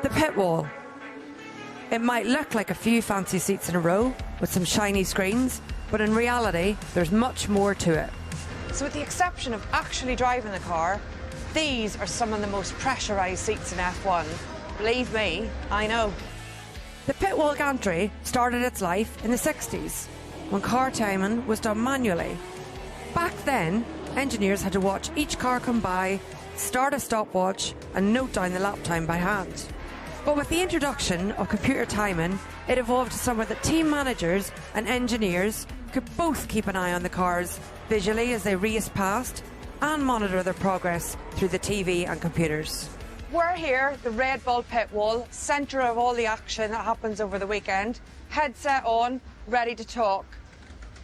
The pit wall. It might look like a few fancy seats in a row with some shiny screens, but in reality, there's much more to it. So with the exception of actually driving the car, these are some of the most pressurised seats in F1. Believe me, I know. The pit wall gantry started its life in the 60s, when car timing was done manually. Back then, engineers had to watch each car come by, start a stopwatch and note down the lap time by hand. But with the introduction of computer timing, it evolved to somewhere that team managers and engineers could both keep an eye on the cars visually as they raced past and monitor their progress through the TV and computers. We're here, the Red Bull pit wall, centre of all the action that happens over the weekend. Headset on, ready to talk.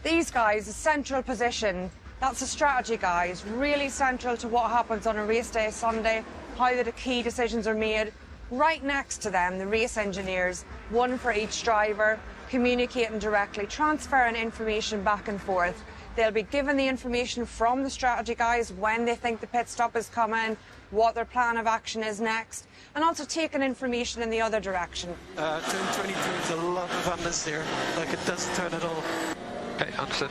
These guys, a central position, that's the strategy guys, really central to what happens on a race day Sunday, how the key decisions are made. Right next to them, the race engineers, one for each driver, communicating directly, transferring information back and forth. They'll be given the information from the strategy guys when they think the pit stop is coming, what their plan of action is next, and also taking information in the other direction. Turn 22 is a lot of unnecessary, like it doesn't turn at all. Okay, understood.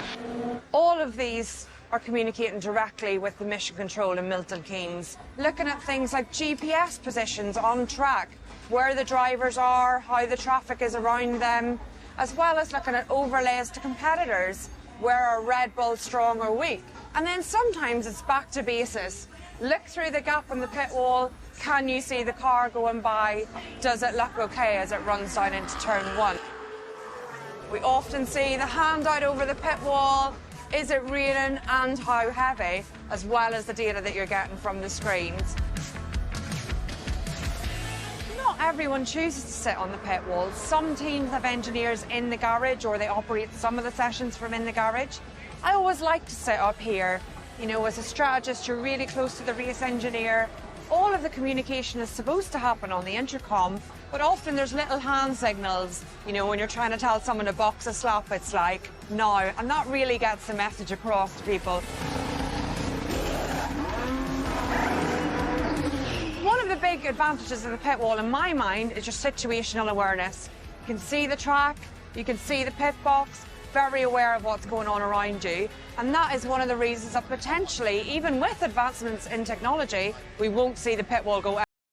All of these are communicating directly with the mission control in Milton Keynes, looking at things like GPS positions on track, where the drivers are, how the traffic is around them, as well as looking at overlays to competitors, where are Red Bull strong or weak. And then sometimes it's back to basis. Look through the gap in the pit wall. Can you see the car going by? Does it look okay as it runs down into turn 1? We often see the hand out over the pit wall. Is it raining and how heavy, as well as the data that you're getting from the screens. Not everyone chooses to sit on the pit wall. Some teams have engineers in the garage, or they operate some of the sessions from in the garage. I always like to sit up here. You know, as a strategist, you're really close to the race engineer. All of the communication is supposed to happen on the intercom, but often there's little hand signals. You know, when you're trying to tell someone to box a slap, it's like, no, and that really gets the message across to people. One of the big advantages of the pit wall, in my mind, is your situational awareness. You can see the track, you can see the pit box, very aware of what's going on around you, and that is one of the reasons that potentially, even with advancements in technology, we won't see the pit wall go